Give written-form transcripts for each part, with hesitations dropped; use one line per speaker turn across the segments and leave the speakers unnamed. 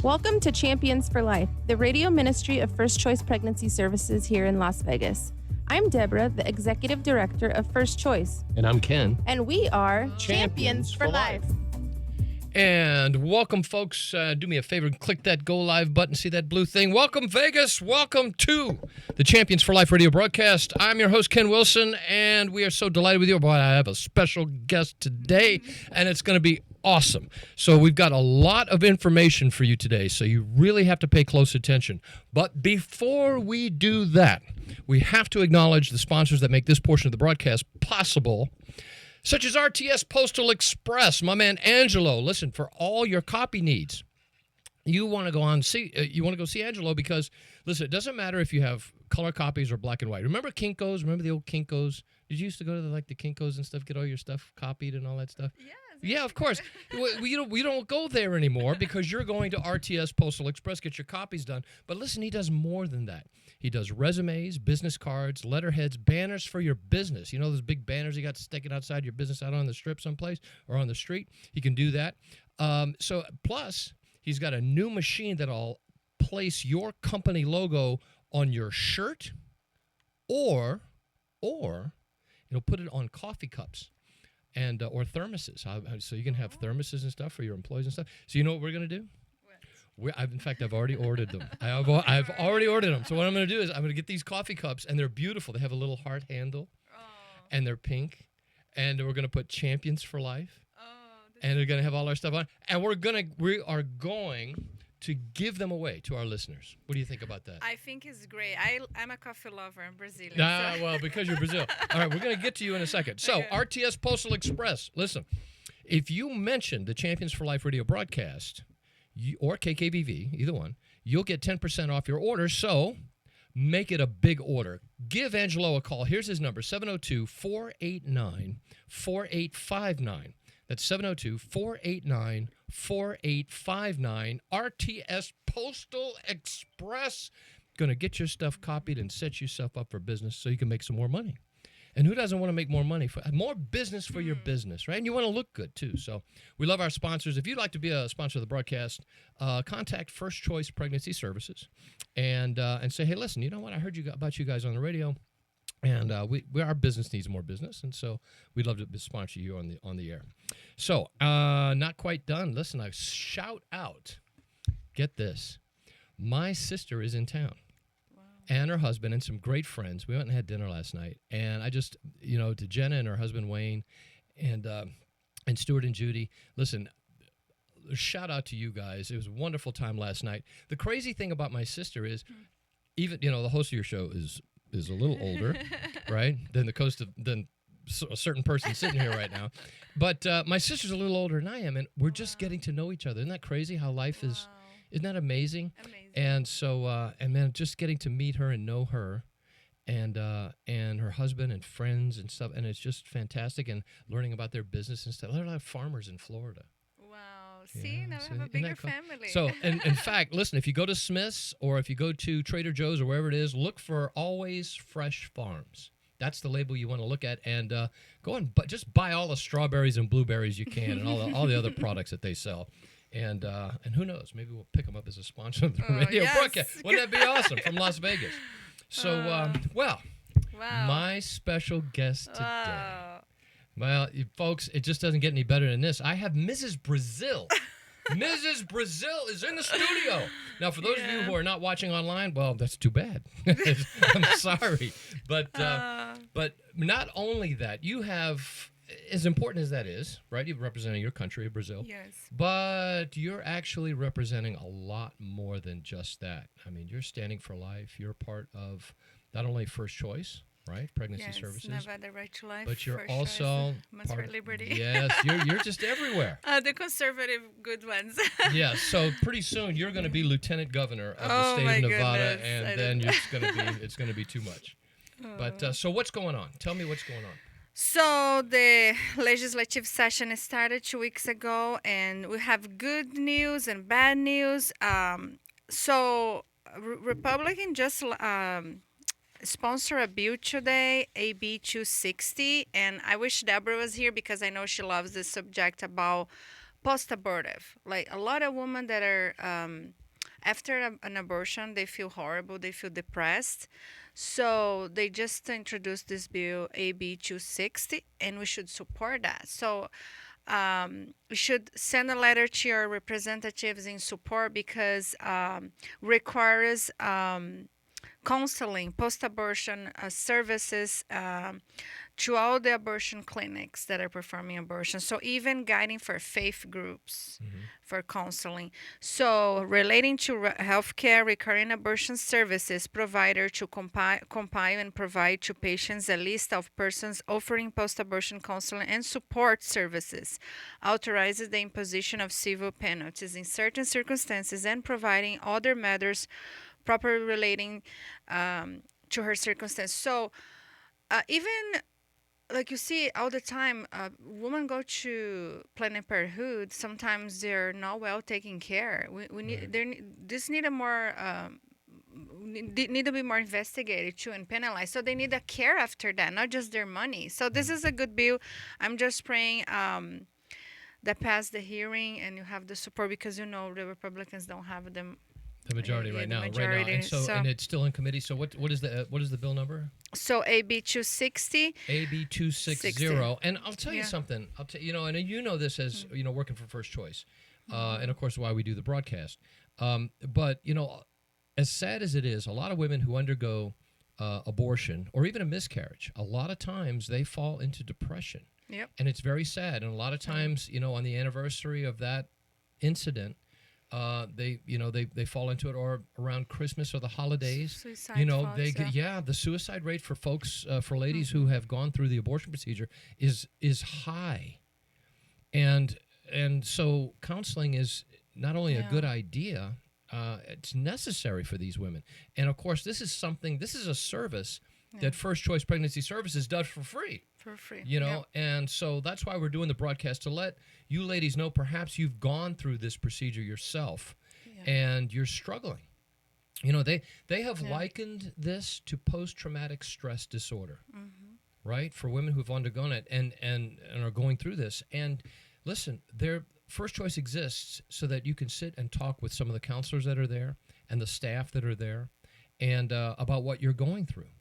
Welcome to Champions for Life, the radio ministry of First Choice Pregnancy Services here in Las Vegas. I'm Deborah, the Executive Director of First Choice.
And I'm Ken.
And we are Champions for Life.
And welcome, folks. Do me a favor and click that Go Live button. See that blue thing? Welcome, Vegas. Welcome to the Champions for Life radio broadcast. I'm your host, Ken Wilson, and we are so delighted with you. Boy, I have a special guest today, and it's going to be awesome. So we've got a lot of information for you today, so you really have to pay close attention. But before we do that, we have to acknowledge the sponsors that make this portion of the broadcast possible, such as RTS Postal Express. My man Angelo, listen, for all your copy needs, you want to go see Angelo because, listen, it doesn't matter if you have color copies or black and white. Remember Kinko's? Remember the old Kinko's? Did you used to go to the Kinko's and stuff, get all your stuff copied and all that stuff?
Yes.
Yeah, of course. We don't go there anymore because you're going to RTS Postal Express, get your copies done. But listen, he does more than that. He does resumes, business cards, letterheads, banners for your business. You know those big banners you got sticking outside your business out on the strip someplace or on the street? He can do that. Plus, he's got a new machine that'll place your company logo on your shirt or it'll put it on coffee cups and or thermoses. So you can have thermoses and stuff for your employees and stuff. So you know what we're going to do? I've already ordered them. I've already ordered them. So what I'm going to do is I'm going to get these coffee cups, and they're beautiful. They have a little heart handle, and they're pink, and we're going to put Champions for Life, and they're going to have all our stuff on, and we are going to give them away to our listeners. What do you think about that?
I think it's great. I'm a coffee lover in Brazil.
Well, because you're Brazil. All right, we're going to get to you in a second. So, okay. RTS Postal Express, listen, if you mention the Champions for Life radio broadcast, or KKVV, either one, you'll get 10% off your order, so make it a big order. Give Angelo a call. Here's his number, 702-489-4859. That's 702-489-4859. RTS Postal Express. Going to get your stuff copied and set yourself up for business so you can make some more money. And who doesn't want to make more money? More business for your business, right? And you want to look good, too. So we love our sponsors. If you'd like to be a sponsor of the broadcast, contact First Choice Pregnancy Services and say, hey, listen, you know what? I heard about you guys on the radio, and our business needs more business, and so we'd love to sponsor you on the air. So not quite done. Listen, I shout out, get this, my sister is in town. And her husband and some great friends. We went and had dinner last night. And I just, to Jenna and her husband, Wayne, and Stuart and Judy, listen, shout out to you guys. It was a wonderful time last night. The crazy thing about my sister is, even, the host of your show is a little older, right, than a certain person sitting here right now. But my sister's a little older than I am, and we're just getting to know each other. Isn't that crazy how life is? Isn't that amazing? And so, and then just getting to meet her and know her, and her husband and friends and stuff, and it's just fantastic. And learning about their business and stuff. There are a lot of farmers in Florida.
Wow! See, now we have a bigger family.
So, and in fact, listen, if you go to Smith's or if you go to Trader Joe's or wherever it is, look for Always Fresh Farms. That's the label you want to look at, and go and just buy all the strawberries and blueberries you can, and all the other products that they sell. And who knows? Maybe we'll pick them up as a sponsor of the radio broadcast. Wouldn't that be awesome from Las Vegas? So, wow. My special guest today.
Wow.
Well, folks, it just doesn't get any better than this. I have Mrs. Brazil. Mrs. Brazil is in the studio. Now, for those of you who are not watching online, well, that's too bad. I'm sorry. But not only that, you have, as important as that is, right? You're representing your country, Brazil.
Yes.
But you're actually representing a lot more than just that. I mean, you're standing for life. You're part of not only First Choice, right? Pregnancy services.
Nevada Right to Life.
But you're
First
also
part of Liberty.
Yes, you're just everywhere.
The conservative good ones.
Yeah, so pretty soon you're going to be Lieutenant Governor of the state of Nevada,
goodness.
and then it's going to be too much. But so what's going on? Tell me what's going on.
So the legislative session started 2 weeks ago, and we have good news and bad news. Republican just sponsor a bill today, AB 260, and I wish Deborah was here because I know she loves this subject about post-abortive. Like a lot of women that are after an abortion, they feel horrible, they feel depressed. So they just introduced this bill, AB 260, and we should support that. So we should send a letter to your representatives in support because requires counseling, post-abortion services to all the abortion clinics that are performing abortion. So even guiding for faith groups for counseling. So relating to healthcare, recurring abortion services provider to compile and provide to patients a list of persons offering post-abortion counseling and support services, authorizes the imposition of civil penalties in certain circumstances and providing other matters properly relating to her circumstance. So even like you see all the time, women go to Planned Parenthood. Sometimes they're not well taken care. We need this need a more need to be more investigated too and penalized. So they need a care after that, not just their money. So this is a good bill. I'm just praying that pass the hearing and you have the support because the Republicans don't have them.
The majority right now,
majority.
and so and it's still in committee. So what is the bill number?
So AB 260.
AB 260. And I'll tell you something. And this as working for First Choice, and of course why we do the broadcast. But as sad as it is, a lot of women who undergo abortion or even a miscarriage, a lot of times they fall into depression.
Yep.
And it's very sad. And a lot of times, on the anniversary of that incident, they fall into it, or around Christmas or the holidays.
Suicide thoughts,
the suicide rate for folks, for ladies who have gone through the abortion procedure is high, and so counseling is not only a good idea, it's necessary for these women. And of course, this is a service that First Choice Pregnancy Services does for free. And so that's why we're doing the broadcast, to let you ladies know perhaps you've gone through this procedure yourself and you're struggling. They have likened this to post-traumatic stress disorder, right? For women who've undergone it and are going through this. And listen, First Choice exists so that you can sit and talk with some of the counselors that are there and the staff that are there and about what you're going through.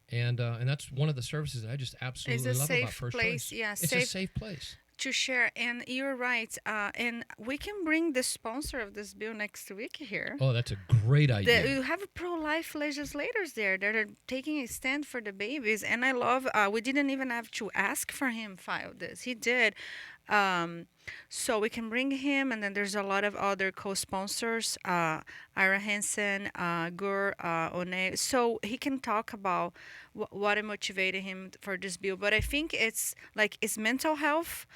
And that's one of the services that I just absolutely love about First Choice.
Yeah,
it's a safe place
to share. And you're right. And we can bring the sponsor of this bill next week here.
Oh, that's a great idea.
You have pro-life legislators there that are taking a stand for the babies. And I love, we didn't even have to ask for him file this. He did. So we can bring him, and then there's a lot of other co-sponsors, Ira Hansen, Gur, One. So he can talk about what motivated him for this bill. But I think it's mental health.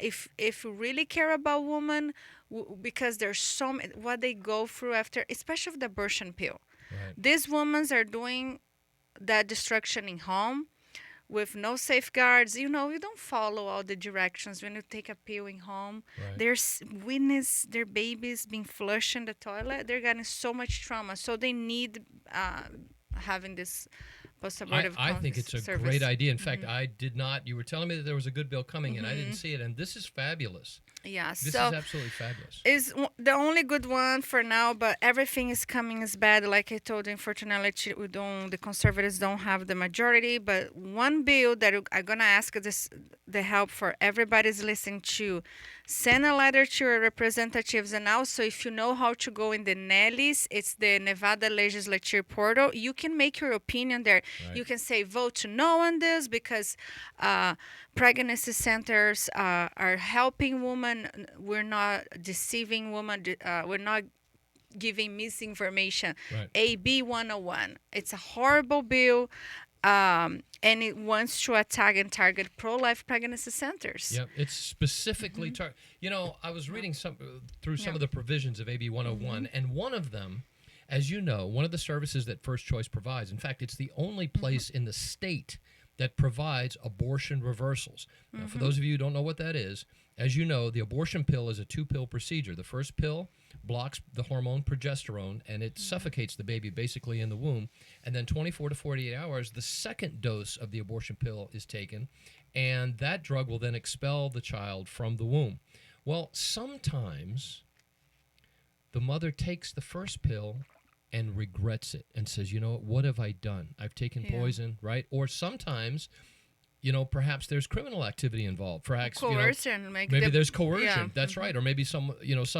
If you really care about women, because there's so many, what they go through after, especially with the abortion pill.
Right.
These women are doing that destruction in home, with no safeguards. You don't follow all the directions when you take a pill in home.
Right.
There's witness their babies being flushed in the toilet. They're getting so much trauma. So they need having this post-abortive
I think it's a
service.
great idea. In fact, I did not. You were telling me that there was a good bill coming, and I didn't see it. And this is fabulous.
Yeah,
This is absolutely fabulous.
Is the only good one for now, but everything is coming as bad. Like I told you, unfortunately, the conservatives don't have the majority. But one bill that I'm gonna ask the help for everybody's listening to, send a letter to your representatives, and also if you know how to go in the NELIS, it's the Nevada Legislature portal. You can make your opinion there.
Right.
You can say vote no on this because pregnancy centers are helping women. We're not deceiving women. We're not giving misinformation.
Right.
AB 101. It's a horrible bill, and it wants to attack and target pro-life pregnancy centers.
Yeah, it's specifically I was reading through some of the provisions of AB 101, and one of them, as you know, one of the services that First Choice provides. In fact, it's the only place in the state that provides abortion reversals. Now, for those of you who don't know what that is, as you know, the abortion pill is a 2-pill procedure. The first pill blocks the hormone progesterone, and it suffocates the baby basically in the womb. And then 24 to 48 hours, the second dose of the abortion pill is taken, and that drug will then expel the child from the womb. Well, sometimes the mother takes the first pill and regrets it and says, what have I done? I've taken poison, right? Or sometimes, perhaps there's criminal activity involved. Perhaps,
Coercion.
maybe there's coercion.
Yeah.
That's right. Or maybe some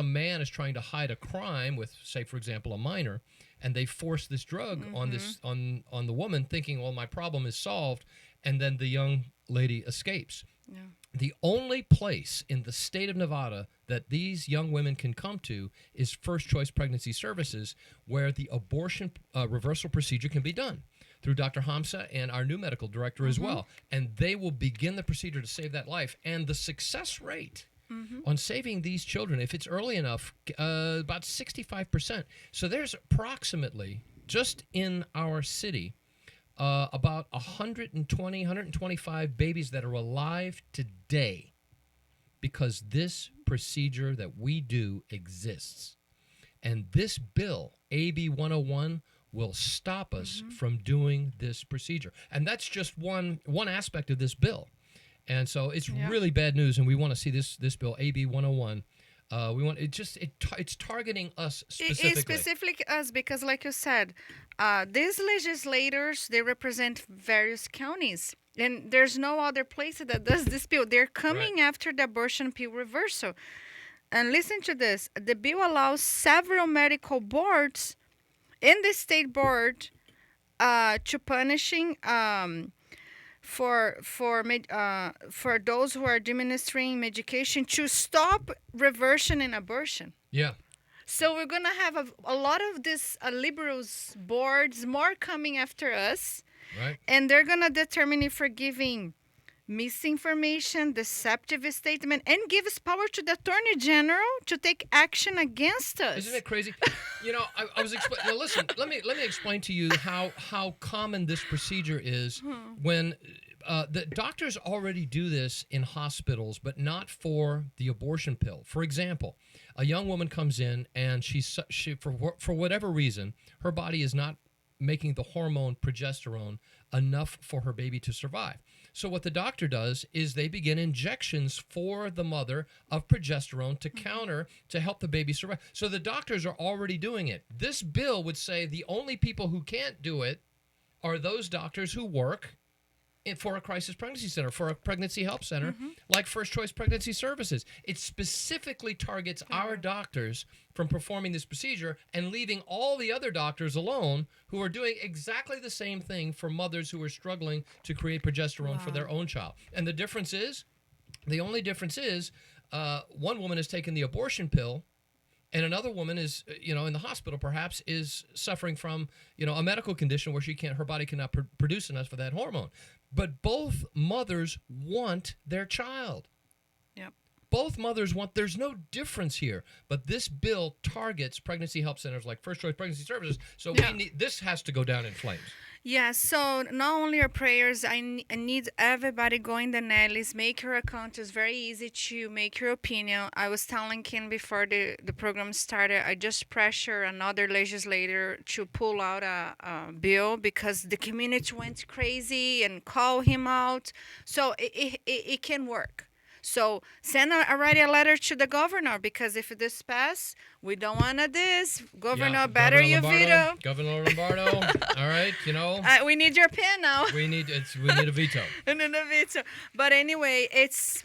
man is trying to hide a crime with, say, for example, a minor, and they force this drug on the woman, thinking, well, my problem is solved, and then the young lady escapes.
Yeah.
The only place in the state of Nevada that these young women can come to is First Choice Pregnancy Services, where the abortion reversal procedure can be done through Dr. Hamza and our new medical director as well. And they will begin the procedure to save that life. And the success rate on saving these children, if it's early enough, about 65%. So there's approximately, just in our city, about 125 babies that are alive today because this procedure that we do exists. And this bill, AB 101, will stop us from doing this procedure. And that's just one aspect of this bill. And so it's really bad news, and we want to see this bill, AB 101. We want it's targeting us specifically.
It's specifically us because, like you said, these legislators, they represent various counties, and there's no other place that does this bill. They're coming after the abortion pill reversal. And listen to this: the bill allows several medical boards in the state board to punishing for those who are administering medication to stop reversion and abortion.
Yeah.
So we're gonna have a lot of these liberals boards more coming after us,
Right.
and they're gonna determine if we're giving misinformation, deceptive statement, and gives power to the Attorney General to take action against us.
Isn't it crazy? I was explaining. Well, listen. Let me explain to you how common this procedure is when the doctors already do this in hospitals, but not for the abortion pill. For example, a young woman comes in and she for whatever reason, her body is not making the hormone progesterone enough for her baby to survive. So what the doctor does is they begin injections for the mother of progesterone to help the baby survive. So the doctors are already doing it. This bill would say the only people who can't do it are those doctors who work for a crisis pregnancy center, for a pregnancy help center, like First Choice Pregnancy Services. It specifically targets our doctors from performing this procedure and leaving all the other doctors alone who are doing exactly the same thing for mothers who are struggling to create progesterone for their own child. And the only difference is one woman has taken the abortion pill, and another woman is, in the hospital perhaps, is suffering from, a medical condition where her body cannot produce enough for that hormone. But both mothers want their child.
Yep.
Both mothers there's no difference here. But this bill targets pregnancy help centers like First Choice Pregnancy Services. So this has to go down in flames.
Yeah, so not only our prayers, I need everybody going the Nellies, make your account. It's very easy to make your opinion. I was telling Ken before the program started, I just pressure another legislator to pull out a bill because the community went crazy and call him out. So it can work. So send already a letter to the governor because if this pass, we don't want this. Governor, better you veto.
Governor Lombardo, all right,
we need your pen now.
we need a veto.
And then a veto. But anyway, it's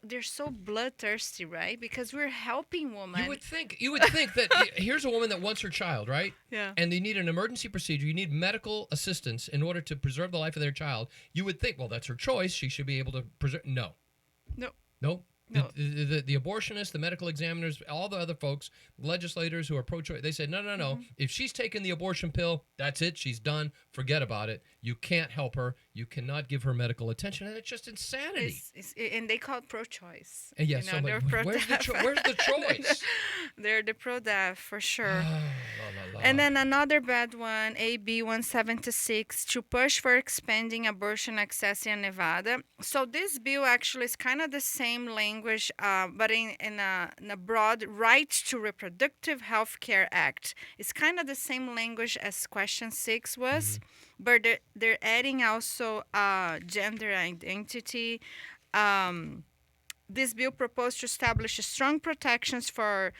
they're so bloodthirsty, right? Because we're helping women.
You would think that here's a woman that wants her child, right?
Yeah.
And they need an emergency procedure. You need medical assistance in order to preserve the life of their child. You would think, well, that's her choice. She should be able to preserve. No.
No.
The abortionists, the medical examiners, all the other folks, legislators who are pro-choice, they said, no. If she's taken the abortion pill, that's it. She's done. Forget about it. You can't help her. You cannot give her medical attention. And it's just insanity.
And they call it pro-choice.
And yes,
they're
where's the choice?
They're the pro-death for sure.
La.
And then another bad one, AB 176, to push for expanding abortion access in Nevada. So this bill actually is kind of the same language, but in a broad right to reproductive health care act. It's kind of the same language as question 6 was, but they're adding also gender identity, This bill proposed to establish strong protections for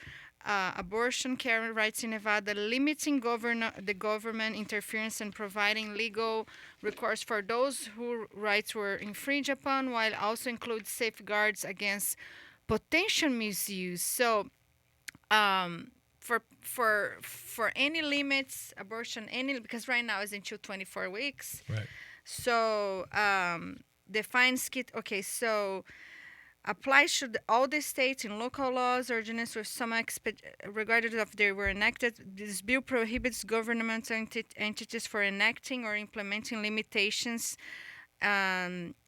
abortion care rights in Nevada, limiting the government interference and providing legal recourse for those whose rights were infringed upon, while also includes safeguards against potential misuse. So, for any limits, abortion, because right now it's until 24 weeks.
Right.
So, defines kit. Okay, so applies to all the states and local laws, ordinances with some regardless of they were enacted. This bill prohibits governmental entities for enacting or implementing limitations.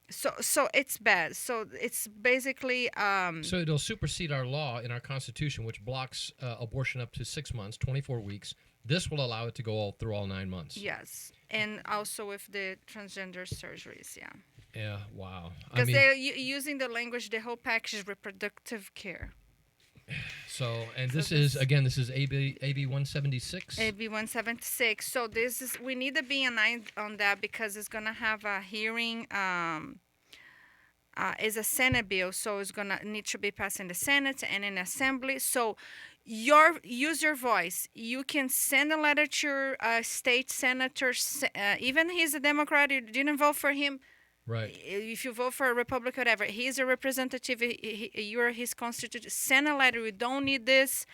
So it's bad. So it's basically.
So it'll supersede our law in our Constitution, which blocks abortion up to 6 months, 24 weeks. This will allow it to go through all 9 months.
Yes, and also with the transgender surgeries, yeah.
Yeah, wow.
Because they're using the language, the whole package is reproductive care.
So, and this is AB 176.
AB 176. So we need to be an eye on that because it's gonna have a hearing. Is a Senate bill, so it's gonna need to be passed in the Senate and in Assembly. So, use your voice. You can send a letter to your state senator. Even he's a Democrat, you didn't vote for him.
Right.
If you vote for a Republican, whatever, he's a representative. You're his constituent. Send a letter. We don't need this.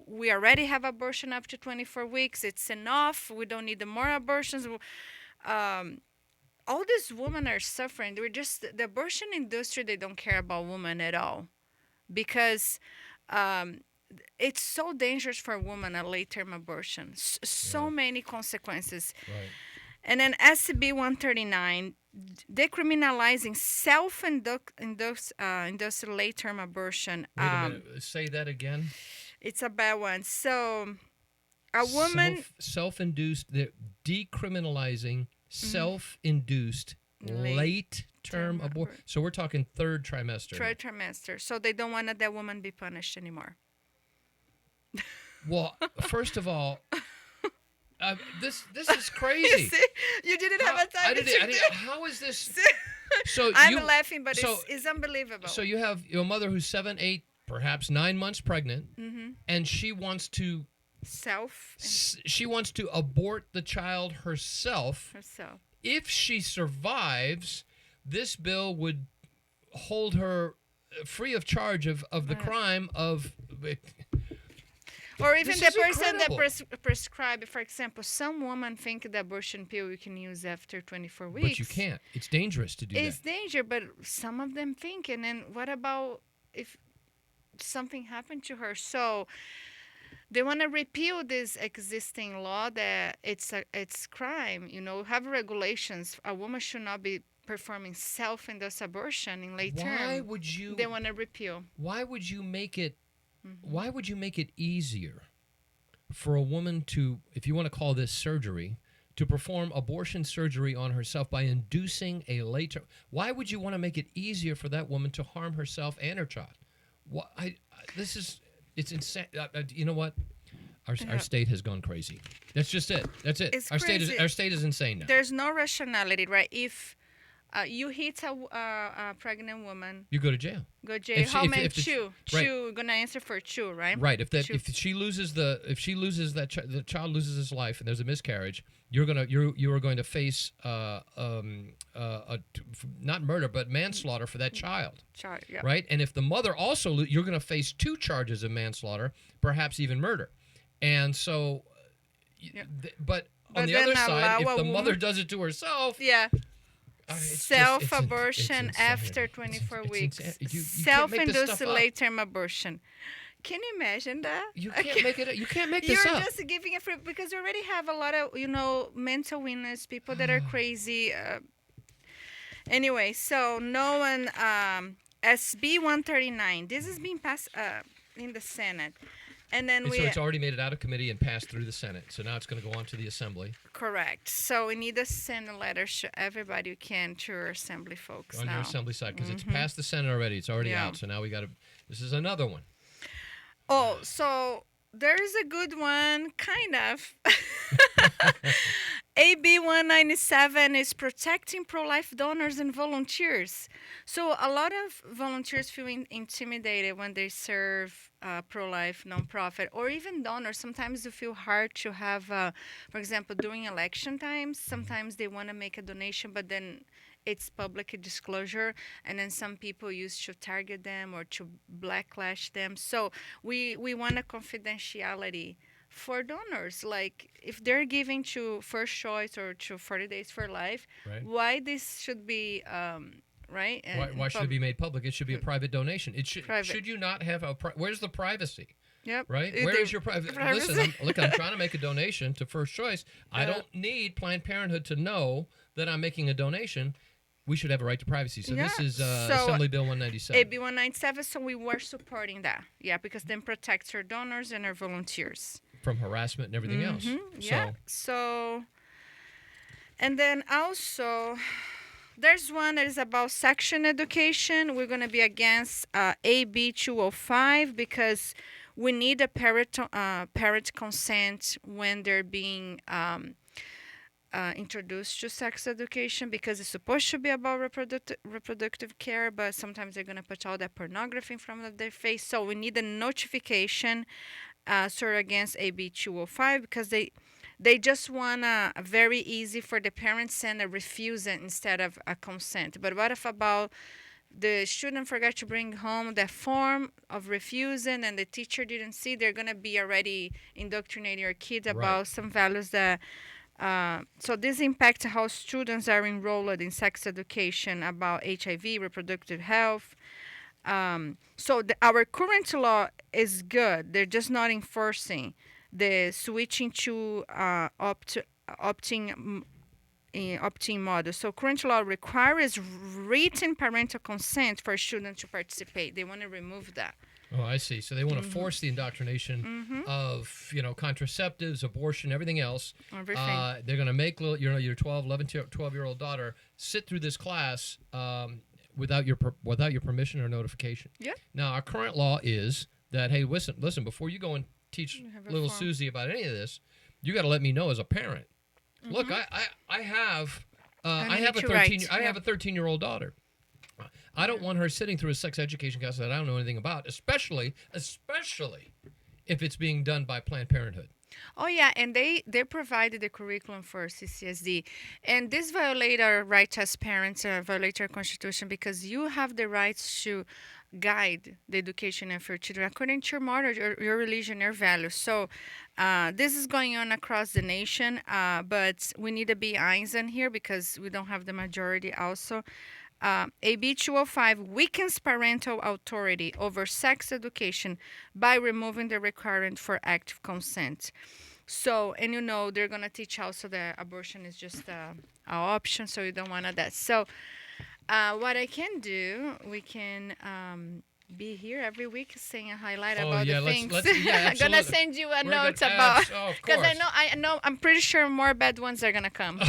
We already have abortion up to 24 weeks. It's enough. We don't need more abortions. All these women are suffering. They're just the abortion industry. They don't care about women at all, because it's so dangerous for a woman, a late-term abortion. So many consequences.
Right.
And then SB 139, decriminalizing self-induced late-term abortion.
Wait a minute. Say that again.
It's a bad one. So, a woman...
Self-induced, decriminalizing self-induced late-term abortion. So we're talking third trimester.
Third trimester. So they don't want that woman be punished anymore.
Well, first of all... this is crazy.
You see? You didn't have a time to think.
How is this? So
I'm laughing, but it's unbelievable.
So you have your mother who's 7, 8, perhaps 9 months pregnant, and she wants to abort the child herself. If she survives, this bill would hold her free of charge of the crime of.
Or even the person
incredible.
that prescribe, for example, some women think the abortion pill you can use after 24 weeks.
But you can't. It's dangerous to do that.
It's dangerous, but some of them think. And then what about if something happened to her? So they want to repeal this existing law that it's crime. Have regulations. A woman should not be performing self-induced abortion in late term.
Why would you?
They want to repeal.
Why would you make it? Why would you make it easier for a woman to, if you want to call this surgery, to perform abortion surgery on herself by inducing a later? Why would you want to make it easier for that woman to harm herself and her child? It's insane. You know what? Our state has gone crazy. That's just it. That's it.
It's
our
crazy.
state is insane now.
There's no rationality, right? If you hit a pregnant woman,
you go to jail.
How many? Two. Gonna answer for two, right?
Right. If she loses the child loses his life and there's a miscarriage, you are going to face not murder but manslaughter for that child.
Yeah.
Right. And if the mother also, you're going to face 2 charges of manslaughter, perhaps even murder. And so, but on the other side, if the mother does it to herself,
self-abortion after 24 weeks. Self-induced late-term abortion. Can you imagine that?
You can't make it. You can't make this up.
You're just giving it free because you already have a lot of mental illness, people that are crazy. Anyway, so no one. SB 139. This is being passed in the Senate. And then
it's already made it out of committee and passed through the Senate. So now it's going to go on to the Assembly.
Correct. So we need to send a letter to everybody who can, to our Assembly folks
on
now.
Your Assembly side, because it's passed the Senate already. It's already out. So now we got to. This is another one.
Oh, so there is a good one, kind of. AB 197 is protecting pro-life donors and volunteers. So a lot of volunteers feel intimidated when they serve pro-life nonprofit or even donors. Sometimes they feel hard to have, for example, during election times, sometimes they want to make a donation, but then it's public disclosure, and then some people used to target them or to backlash them. So we want a confidentiality for donors. Like if they're giving to First Choice or to 40 Days for Life,
Right.
why this should be right?
Why should it be made public? It should be a private donation. It should.
Private.
Should you not have a? Where's the privacy?
Yep.
Right? Where is your private?
privacy.
Listen, I'm trying to make a donation to First Choice. I don't need Planned Parenthood to know that I'm making a donation. We should have a right to privacy. So this is Assembly Bill 197.
AB 197. So we were supporting that. Yeah, because then protects our donors and our volunteers
From harassment and everything else.
Yeah. So, and then also, there's one that is about section education. We're going to be against AB 205 because we need a parent consent when they're being introduced to sex education, because it's supposed to be about reproductive care, but sometimes they're going to put all that pornography in front of their face. So we need a notification. So against AB 205 because they just want a very easy for the parents send a refusal instead of a consent. But what if about the student forgot to bring home the form of refusing and the teacher didn't see? They're going to be already indoctrinating your kids about some values that so this impacts how students are enrolled in sex education about HIV, reproductive health. So our current law is good. They're just not enforcing the switching to opting model. So current law requires written parental consent for students to participate. They want to remove that.
Oh, I see. So they want to force the indoctrination of, contraceptives, abortion, everything else.
Everything.
They're going to make your 12-year-old daughter sit through this class without your permission or notification.
Yeah.
Now, our current law is that, hey, listen, before you go and teach little Susie about any of this, you got to let me know as a parent. Look, I have a 13-year-old daughter. I don't want her sitting through a sex education class that I don't know anything about, especially if it's being done by Planned Parenthood.
Oh, yeah, and they provided the curriculum for CCSD. And this violates our rights as parents, violates our Constitution, because you have the rights to guide the education of your children according to your moral, your religion, your values. So this is going on across the nation, but we need to be eyes on here because we don't have the majority also. AB 205 weakens parental authority over sex education by removing the requirement for active consent. So, and they're going to teach also that abortion is just an option, so you don't want that. So, what I can do, we can be here every week saying a highlight about the things. I'm going to send you a note about, because I know, I'm pretty sure more bad ones are going to come.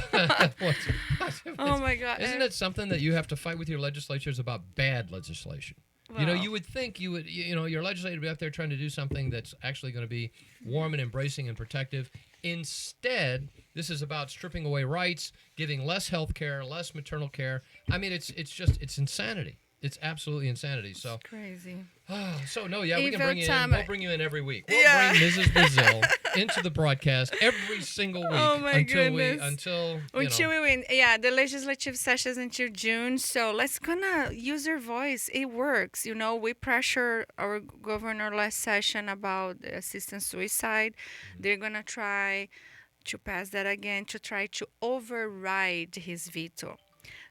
Oh my God.
Isn't it something that you have to fight with your legislatures about bad legislation?
Well,
you would think your legislator would be out there trying to do something that's actually going to be warm and embracing and protective. Instead, this is about stripping away rights, giving less health care, less maternal care. I mean, it's insanity. It's absolutely insanity. So
it's crazy.
So we can bring you in. We'll bring you in every week. We'll bring Mrs. Brazil into the broadcast every single week until we
win. Yeah, the legislative sessions until June. So let's gonna use your voice. It works. We pressure our governor last session about assisted suicide. They're gonna try to pass that again to try to override his veto.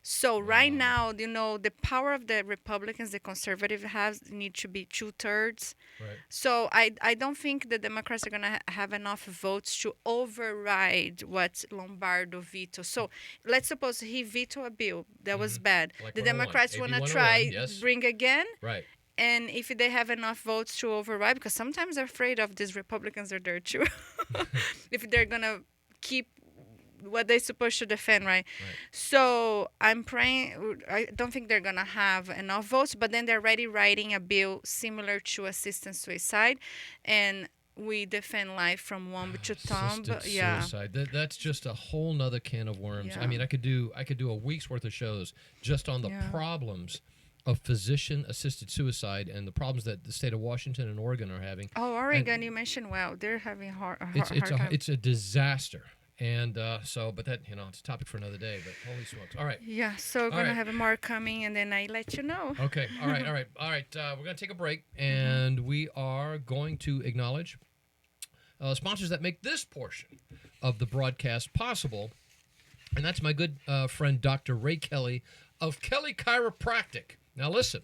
So right now, the power of the Republicans, the conservative need to be 2/3.
Right.
So I don't think the Democrats are going to have enough votes to override what Lombardo vetoed. So let's suppose he vetoed a bill that was bad.
Like
the
101.
Democrats want to
101,
try
yes.
bring again.
Right.
And if they have enough votes to override, because sometimes they're afraid of these Republicans are there too. If they're going to keep what they're supposed to defend, right? So I'm praying. I don't think they're gonna have enough votes, but then they're already writing a bill similar to assisted suicide, and we defend life from womb to tomb.
Assisted
Yeah.
suicide. That's just a whole nother can of worms.
Yeah.
I mean, I could do a week's worth of shows just on the
Yeah.
problems of physician-assisted suicide and the problems that the state of Washington and Oregon are having.
Oh, Oregon, you mentioned, well, they're having hard time.
It's a disaster. And but that, it's a topic for another day. But holy smokes! All right.
Yeah, so we're going to have more coming, and then I let you know.
Okay. All right. We're going to take a break, and we are going to acknowledge sponsors that make this portion of the broadcast possible, and that's my good friend Dr. Ray Kelly of Kelly Chiropractic. Now, listen.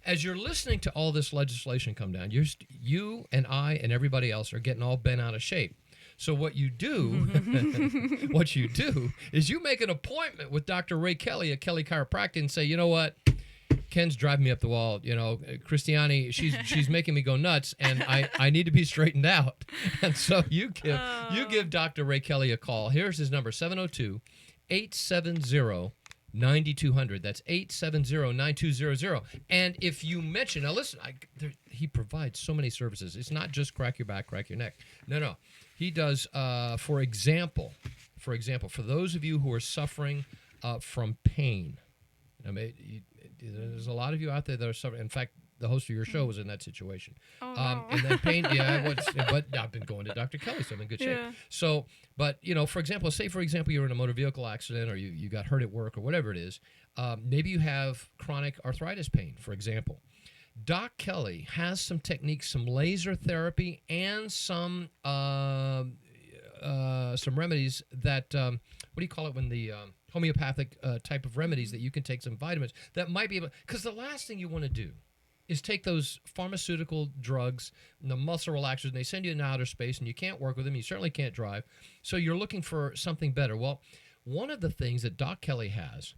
As you're listening to all this legislation come down, you and I and everybody else are getting all bent out of shape. So what you do is you make an appointment with Dr. Ray Kelly at Kelly Chiropractic and say, you know what, Ken's driving me up the wall. Christiane, she's making me go nuts, and I need to be straightened out. And so you give Dr. Ray Kelly a call. Here's his number, 702-870-9200. That's 870-9200. And if you mention, now listen, he provides so many services. It's not just crack your back, crack your neck. No. He does, for example, for those of you who are suffering from pain. There's a lot of you out there that are suffering. In fact, the host of your show was in that situation.
Oh, no.
And then pain, but I've been going to Dr. Kelly, so I'm in good shape.
Yeah.
So, but, for example, you're in a motor vehicle accident or you got hurt at work or whatever it is. Maybe you have chronic arthritis pain, for example. Doc Kelly has some techniques, some laser therapy, and some remedies that, what do you call it when the homeopathic type of remedies that you can take, some vitamins that might be able, because the last thing you want to do is take those pharmaceutical drugs and the muscle relaxers, and they send you into outer space, and you can't work with them. You certainly can't drive. So you're looking for something better. Well, one of the things that Doc Kelly has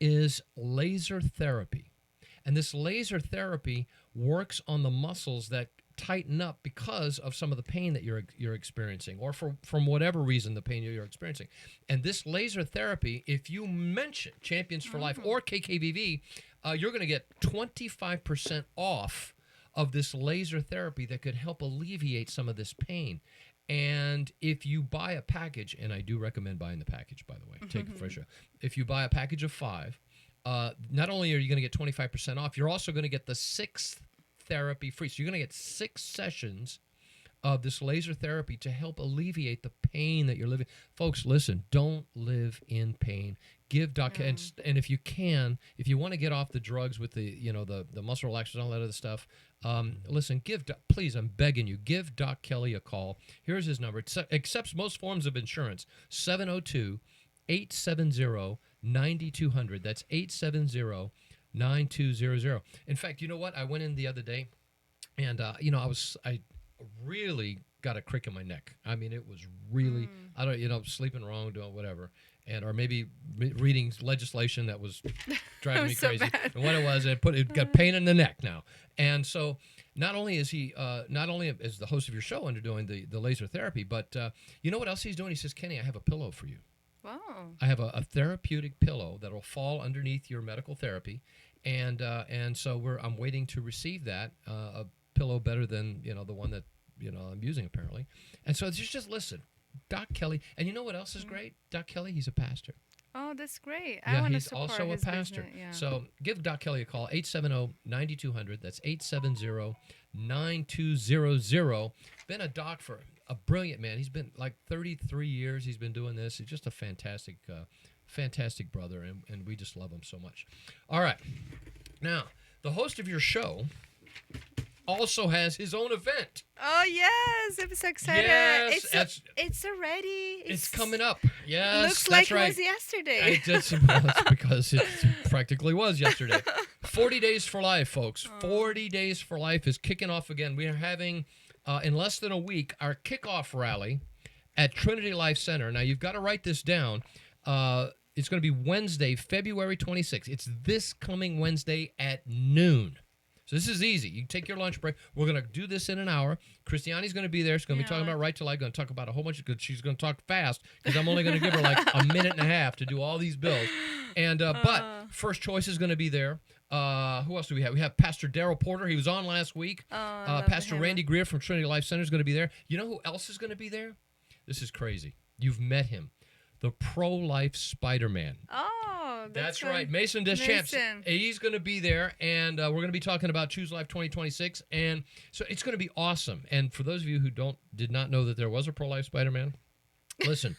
is laser therapy. And this laser therapy works on the muscles that tighten up because of some of the pain that you're experiencing, or from whatever reason the pain you're experiencing. And this laser therapy, if you mention Champions for Life or KKVV, you're going to get 25% off of this laser therapy that could help alleviate some of this pain. And if you buy a package, and I do recommend buying the package, by the way, take it for sure. If you buy a package of 5, not only are you going to get 25% off, you're also going to get the 6th therapy free. So you're going to get 6 sessions of this laser therapy to help alleviate the pain that you're living. Folks, listen, don't live in pain. Give Doc, and if you want to get off the drugs with the muscle relaxers and all that other stuff, listen, please, I'm begging you, give Doc Kelly a call. Here's his number. It accepts most forms of insurance. 702-870-9200. That's 870-9200. In fact, you know what? I went in the other day, and I really got a crick in my neck. I mean, it was really, I don't, sleeping wrong, doing whatever, or maybe reading legislation that was driving me crazy.
Bad.
And what it was, it got pain in the neck now. And so not only is he, not only is the host of your show doing the laser therapy, but you know what else he's doing? He says, Kenny, I have a pillow for you.
Wow.
I have a therapeutic pillow that will fall underneath your medical therapy, and so I'm waiting to receive that, a pillow better than the one that I'm using apparently. And so just listen, Doc Kelly, and you know what else is great? Doc Kelly, he's a pastor.
Oh, that's great.
Yeah,
I want to
he's
support
also a
his
pastor.
business, yeah.
So give Doc Kelly a call, 870-9200. That's 870-9200. Been a doc for a brilliant man. He's been like 33 years. He's been doing this. He's just a fantastic brother, and we just love him so much. All right. Now, the host of your show also has his own event.
Oh, yes. I'm so excited.
Yes,
it's already.
It's coming up. Yes,
looks
that's
like
right.
it was yesterday.
It's because it practically was yesterday. 40 Days for Life, folks. 40 Days for Life is kicking off again. We are having, in less than a week, our kickoff rally at Trinity Life Center. Now, you've got to write this down. It's going to be Wednesday, February 26th. It's this coming Wednesday at noon. So this is easy. You can take your lunch break. We're going to do this in an hour. Christiane's going to be there. She's going to be talking about Right to Life. Going to talk about a whole bunch of good. She's going to talk fast because I'm only going to give her like a minute and a half to do all these bills. And but First Choice is going to be there. Who else do we have? We have Pastor Darrell Porter. He was on last week. Pastor Randy Greer from Trinity Life Center is going to be there. You know who else is going to be there? This is crazy. You've met him. The pro-life Spider-Man.
Oh,
that's right. Mason Deschamps. He's going to be there, and we're going to be talking about Choose Life 2026. And so it's going to be awesome. And for those of you who did not know that there was a pro-life Spider-Man, listen,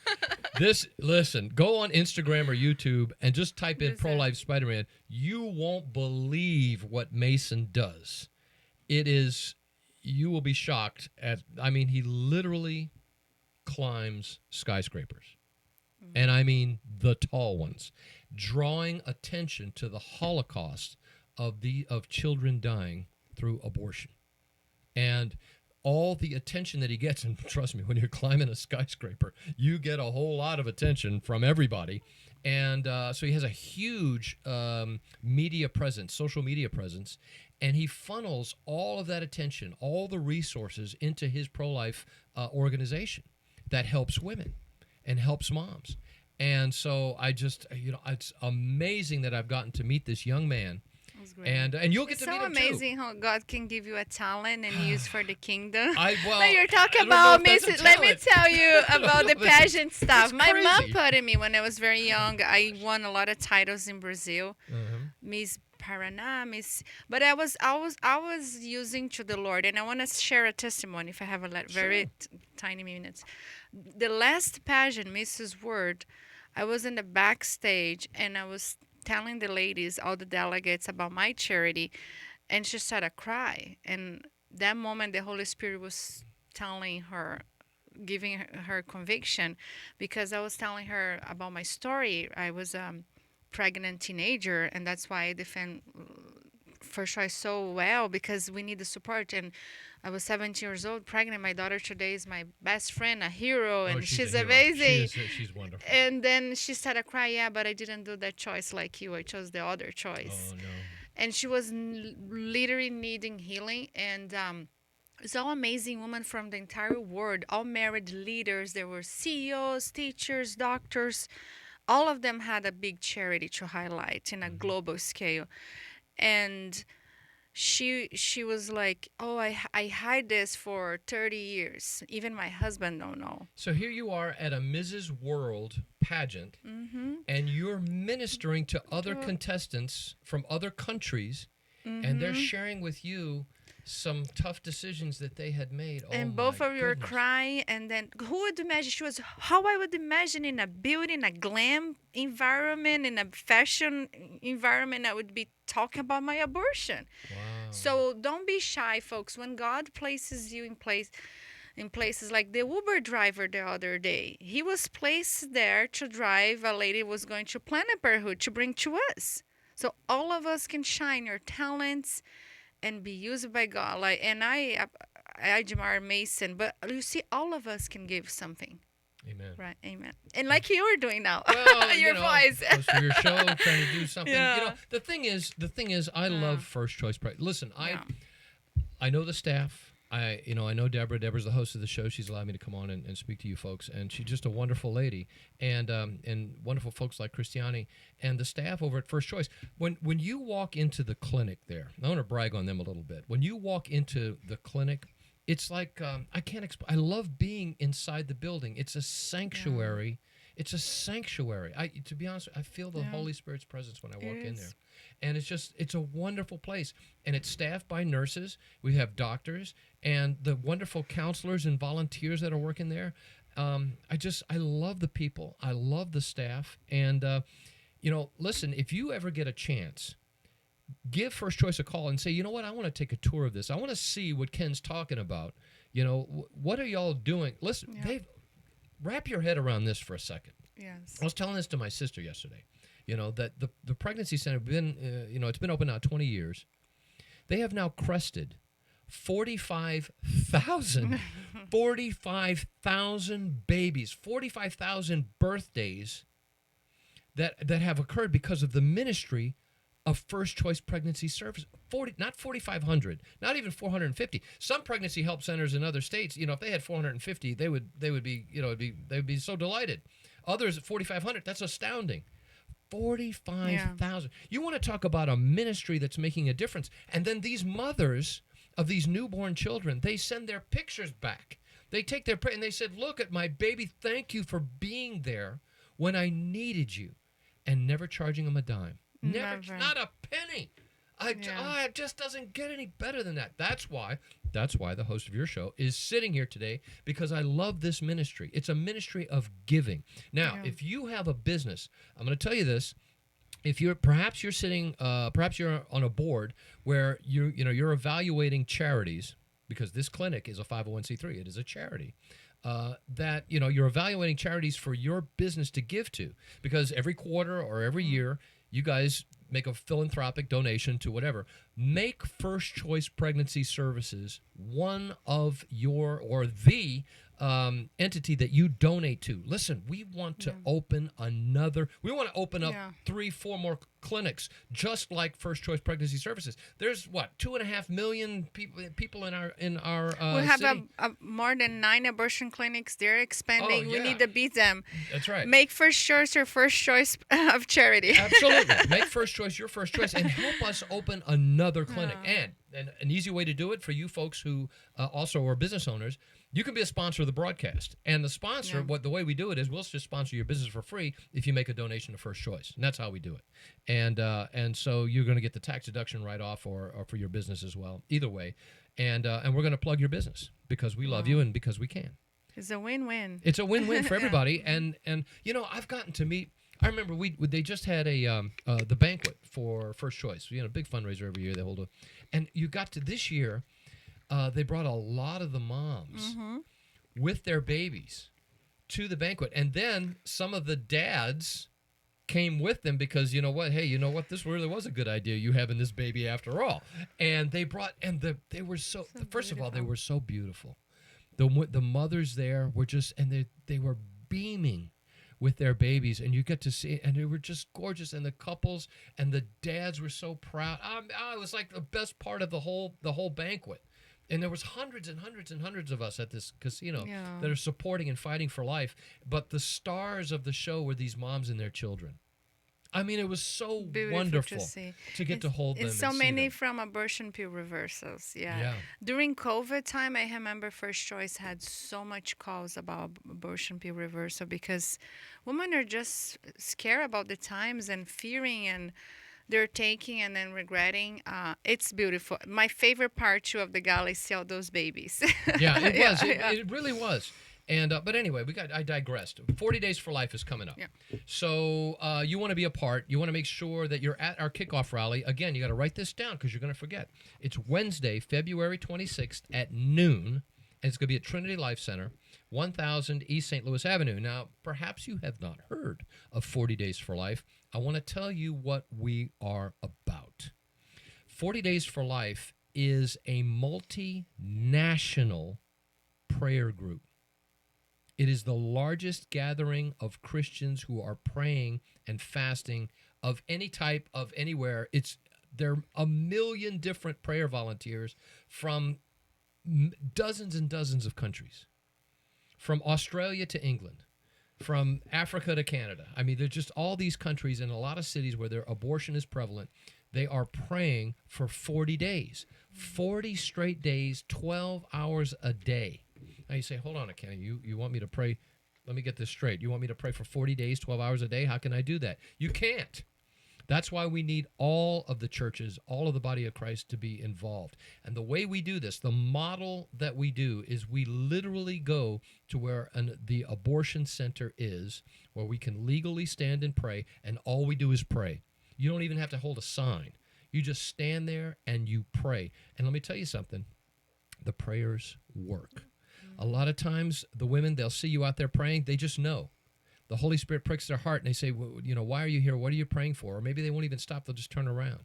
go on Instagram or YouTube and just type in pro-life Spider-Man. You won't believe what Mason does. You will be shocked he literally climbs skyscrapers. And I mean the tall ones, drawing attention to the Holocaust of children dying through abortion. And all the attention that he gets, and trust me, when you're climbing a skyscraper, you get a whole lot of attention from everybody. And so he has a huge media presence, social media presence, and he funnels all of that attention, all the resources into his pro-life organization that helps women and helps moms. And so I just, it's amazing that I've gotten to meet this young man. And you'll get to meet him too. It's so amazing
how God can give you a talent and use for the kingdom.
Well,
you're talking about Mason. Let me tell you about the pageant stuff. My mom put in me when I was very young. I won a lot of titles in Brazil, Miss Paraná, But I was using to the Lord, and I want to share a testimony if I have very tiny minutes. The last pageant, Mrs. Word, I was in the backstage, and I was telling the ladies, all the delegates, about my charity, and she started to cry. And that moment, the Holy Spirit was telling her, giving her conviction, because I was telling her about my story. I was a pregnant teenager, and that's why I defend First Choice so well, because we need the support. And I was 17 years old, pregnant. My daughter today is my best friend, a hero, and she's amazing.
She's wonderful.
And then she started to cry, but I didn't do that choice like you. I chose the other choice.
Oh, no.
And she was literally needing healing. And it's all amazing women from the entire world, all married leaders. There were CEOs, teachers, doctors. All of them had a big charity to highlight in a global scale. And she was like, oh, I hide this for 30 years. Even my husband don't know.
So here you are at a Mrs. World pageant, and you're ministering to other contestants from other countries, and they're sharing with you some tough decisions that they had made.
And both of you were crying. And then who would imagine? She was, how I would imagine in a building, a glam environment, in a fashion environment, I would be talking about my abortion.
Wow.
So don't be shy, folks. When God places you in places like the Uber driver the other day, he was placed there to drive a lady who was going to Planned Parenthood to bring to us. So all of us can shine your talents and be used by God. And I admire Mason, but you see, all of us can give something.
Amen.
Right. Amen. And like you are doing now,
well,
your voice.
Goes for your show, trying to do something.
Yeah.
The thing is, I love First Choice. Listen, I know the staff. I know Deborah. Deborah's the host of the show. She's allowed me to come on and speak to you folks, and she's just a wonderful lady, and wonderful folks like Christiane and the staff over at First Choice. When you walk into the clinic there, I want to brag on them a little bit. When you walk into the clinic, it's like I can't explain. I love being inside the building. It's a sanctuary. Yeah. It's a sanctuary. To be honest, I feel the Holy Spirit's presence when I walk in there. And it's a wonderful place. And it's staffed by nurses. We have doctors and the wonderful counselors and volunteers that are working there. I love the people. I love the staff. And, listen, if you ever get a chance, give First Choice a call and say, you know what, I want to take a tour of this. I want to see what Ken's talking about. What are y'all doing? Listen, wrap your head around this for a second.
Yes.
I was telling this to my sister yesterday. That the pregnancy center it's been open now 20 years. They have now crested 45,000 babies, 45,000 birthdays that have occurred because of the ministry of First Choice Pregnancy Service. Not 4,500, not even 450. Some pregnancy help centers in other states, if they had 450, they would be so delighted. Others at 4,500, that's astounding. 45,000. You want to talk about a ministry that's making a difference. And then these mothers of these newborn children, they send their pictures back. They take their and they said, look at my baby. Thank you for being there when I needed you, and never charging them a dime. Never. Not a penny. It just doesn't get any better than that. That's why the host of your show is sitting here today, because I love this ministry. It's a ministry of giving. Now, if you have a business, I'm going to tell you this. If you're sitting, perhaps you're on a board where you're evaluating charities, because this clinic is a 501c3. It is a charity. That you're evaluating charities for your business to give to, because every quarter or every year you guys make a philanthropic donation to whatever. Make First Choice Pregnancy Services one of your, or the entity that you donate to. Listen, we want to open we want to open up 3-4 more clinics, just like First Choice Pregnancy Services. There's 2.5 million people in our
we have
city.
More than 9 abortion clinics. They're expanding. We need to beat them.
That's right.
Make First Choice your first choice of charity.
Absolutely. Make First Choice your first choice, and help us open another clinic. And an easy way to do it for you folks who also are business owners, you can be a sponsor of the broadcast. And the sponsor, the way we do it is we'll just sponsor your business for free if you make a donation to First Choice. And that's how we do it. And so you're going to get the tax deduction write-off or for your business as well, either way. And we're going to plug your business because we love you and because we can.
It's a win-win.
It's a win-win for everybody. And I've gotten to meet, I remember they just had the banquet for First Choice. Big fundraiser every year they hold and you got to this year, they brought a lot of the moms with their babies to the banquet. And then some of the dads came with them because, this really was a good idea, you having this baby after all. And they brought, they were so first of all, they were so beautiful. The mothers there were just, and they were beaming with their babies, and you get to see, and they were just gorgeous, and the couples and the dads were so proud. It was like the best part of the whole banquet. And there was hundreds and hundreds and hundreds of us at this casino that are supporting and fighting for life. But the stars of the show were these moms and their children. I mean, it was so wonderful to get to hold them.
And so many from abortion pill reversals. Yeah. During COVID time, I remember First Choice had so much calls about abortion pill reversal because women are just scared about the times and fearing, and they're taking and then regretting. It's beautiful. My favorite part too of the gala is see all those babies.
Yeah, it was. It really was. And but anyway, I digressed. 40 Days for Life is coming up. Yeah. So you want to be a part. You want to make sure that you're at our kickoff rally. Again, you got to write this down because you're going to forget. It's Wednesday, February 26th at noon. And it's going to be at Trinity Life Center, 1000 East St. Louis Avenue. Now, perhaps you have not heard of 40 Days for Life. I want to tell you what we are about. 40 Days for Life is a multinational prayer group. It is the largest gathering of Christians who are praying and fasting of any type, of anywhere. There are a million different prayer volunteers from dozens and dozens of countries, from Australia to England, from Africa to Canada. I mean, there's just all these countries and a lot of cities where their abortion is prevalent. They are praying for 40 days, 40 straight days, 12 hours a day. Now you say, hold on, Kenny, you want me to pray? Let me get this straight. You want me to pray for 40 days, 12 hours a day? How can I do that? You can't. That's why we need all of the churches, all of the body of Christ to be involved. And the way we do this, the model that we do is we literally go to where the abortion center is, where we can legally stand and pray, and all we do is pray. You don't even have to hold a sign. You just stand there and you pray. And let me tell you something. The prayers work. A lot of times, the women, they'll see you out there praying. They just know. The Holy Spirit pricks their heart, and they say, why are you here? What are you praying for? Or maybe they won't even stop. They'll just turn around.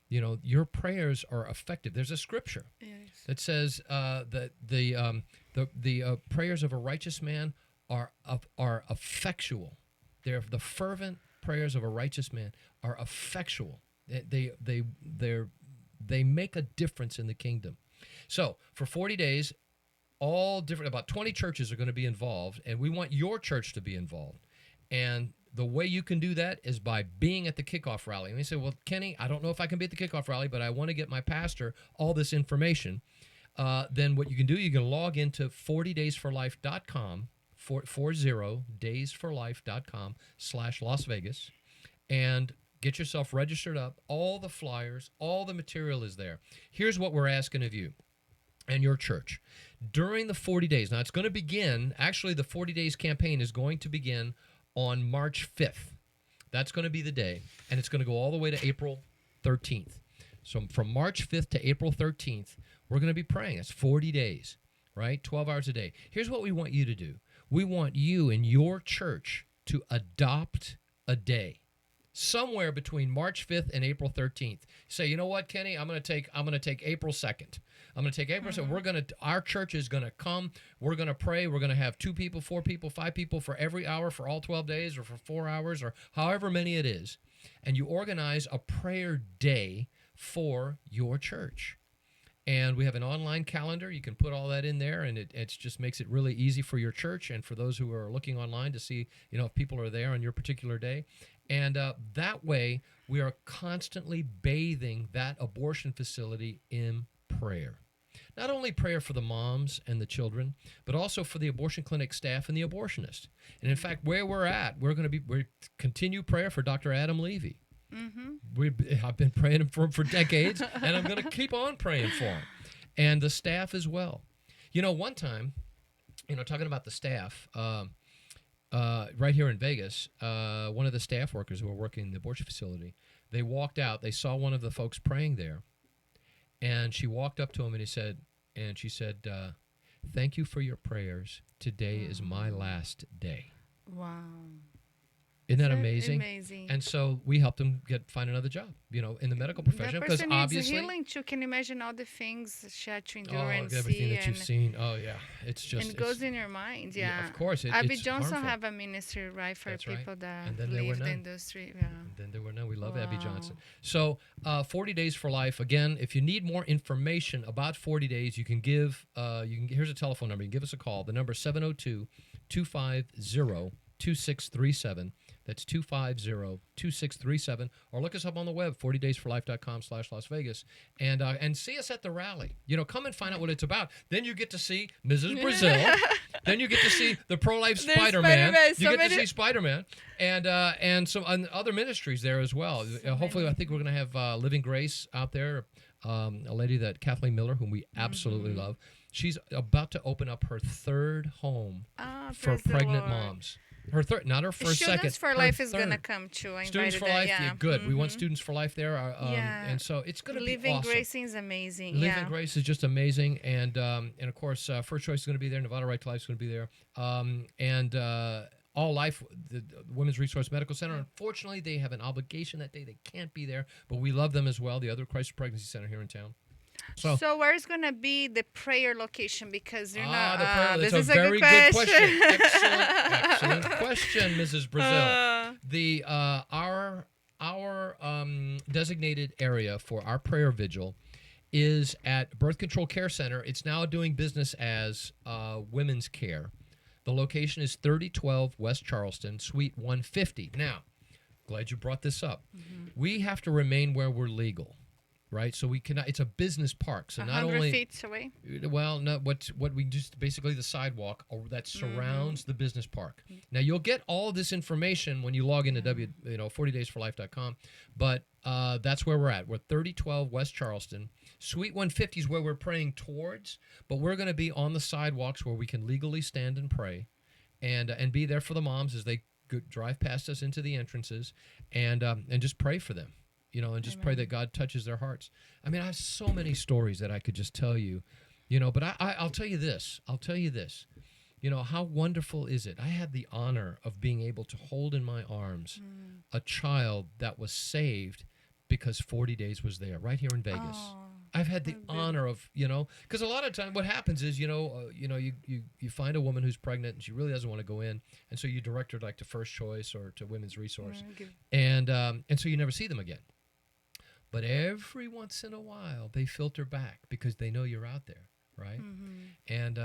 Your prayers are effective. There's a scripture that says that the prayers of a righteous man are effectual. The fervent prayers of a righteous man are effectual. They make a difference in the kingdom. So for 40 days, all different, about 20 churches are going to be involved, and we want your church to be involved. And the way you can do that is by being at the kickoff rally. And they say, well, Kenny, I don't know if I can be at the kickoff rally, but I want to get my pastor all this information. Then what you can do, you can log into 40daysforlife.com, 40daysforlife.com/Las Vegas, and get yourself registered up. All the flyers, all the material is there. Here's what we're asking of you and your church. During the 40 days, now it's going to begin, actually the 40 days campaign is going to begin on March 5th. That's going to be the day, and it's going to go all the way to April 13th. So from March 5th to April 13th, we're going to be praying. It's 40 days, right? 12 hours a day. Here's what we want you to do. We want you and your church to adopt a day somewhere between March 5th and April 13th. Say, you know what, Kenny, I'm going to take April 2nd. I'm going to take April 2nd. Our church is going to come. We're going to pray. We're going to have 2 people, 4 people, 5 people for every hour for all 12 days or for 4 hours or however many it is. And you organize a prayer day for your church. And we have an online calendar. You can put all that in there, and it just makes it really easy for your church and for those who are looking online to see, if people are there on your particular day. And that way, we are constantly bathing that abortion facility in prayer. Not only prayer for the moms and the children, but also for the abortion clinic staff and the abortionist. And in fact, where we're at, we continue prayer for Dr. Adam Levy. I've been praying for him for decades, and I'm going to keep on praying for him. And the staff as well. One time, talking about the staff, right here in Vegas, one of the staff workers who were working in the abortion facility, they walked out, they saw one of the folks praying there, and she walked up to him and she said, thank you for your prayers. Today is my last day.
Wow.
Isn't that amazing?
Amazing.
And so we helped him find another job, in the medical profession, because
person
obviously
needs healing too. Can you imagine all the things she had to endure and
everything
see
that you've seen. Oh yeah, it's just
and it goes in your mind. Yeah,
of course.
Abby
it's
Johnson
harmful.
have a ministry right for people that
And then there were
leave the
none.
industry. Yeah.
And then there were none. We love
Wow.
Abby Johnson. So 40 Days for Life. Again, if you need more information about 40 days, you can give. Here's a telephone number. You can give us a call. The number is 702-250-2637. That's 250-2637. Or look us up on the web, 40daysforlife.com/Las Vegas, and see us at the rally. Come and find out what it's about. Then you get to see Mrs. Brazil. Then you get to see the pro-life Spider-Man. You get to see Spider-Man and some other ministries there as well. Hopefully, I think we're going to have Living Grace out there, a lady that Kathleen Miller, whom we absolutely love. She's about to open up her 3rd home for pregnant moms. Her third, not her first, second.
Students for Life is going to come too.
Students for Life, yeah, good. We want Students for Life there. And so it's going to be awesome.
Living Grace is amazing.
Living Grace is just amazing. And of course, First Choice is going to be there. Nevada Right to Life is going to be there. All Life, the Women's Resource Medical Center, unfortunately, they have an obligation that day. They can't be there. But we love them as well, the other Christ Pregnancy Center here in town. So where's
going to be the prayer location? Because you're
not.
This
is
a
very
good
question. Excellent question, Mrs. Brazil. Our designated area for our prayer vigil is at Birth Control Care Center. It's now doing business as Women's Care. The location is 3012 West Charleston, Suite 150. Now, glad you brought this up. We have to remain where we're legal. Right, so we cannot. It's a business park, so not only
100 feet away.
Well, no, what we just basically the sidewalk that surrounds the business park. Now you'll get all of this information when you log into 40daysforlife.com, but that's where we're at. We're 3012 West Charleston, Suite 150 is where we're praying towards, but we're going to be on the sidewalks where we can legally stand and pray, and be there for the moms as they drive past us into the entrances, and just pray for them. And just pray that God touches their hearts. I mean, I have so many stories that I could just tell you, but I'll tell you this. How wonderful is it? I had the honor of being able to hold in my arms a child that was saved because 40 Days was there right here in Vegas. I've had the honor of, because a lot of times what happens is, you find a woman who's pregnant and she really doesn't want to go in. And so you direct her to First Choice or to Women's Resource. And so you never see them again. But every once in a while, they filter back because they know you're out there. right? And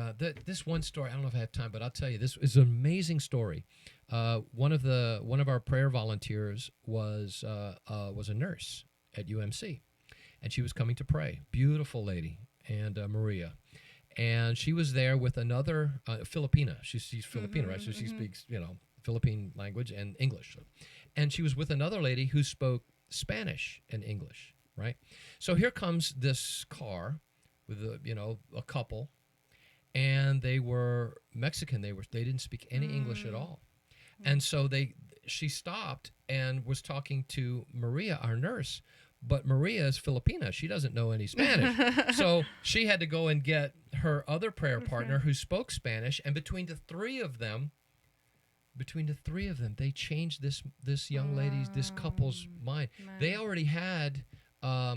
this one story, I don't know if I have time, but I'll tell you, this is an amazing story. One of our prayer volunteers was a nurse at UMC, and she was coming to pray. Beautiful lady, and Maria. And she was there with another Filipina. She's Filipino, right? So she speaks, Philippine language and English. And she was with another lady who spoke Spanish and English, right? So here comes this car with a couple, and they were Mexican. They didn't speak any English at all. And so she stopped and was talking to Maria, our nurse. But Maria is Filipina. She doesn't know any Spanish. So she had to go and get her other prayer partner who spoke Spanish. And between the three of them, they changed this young lady's, this couple's mind. They already had, I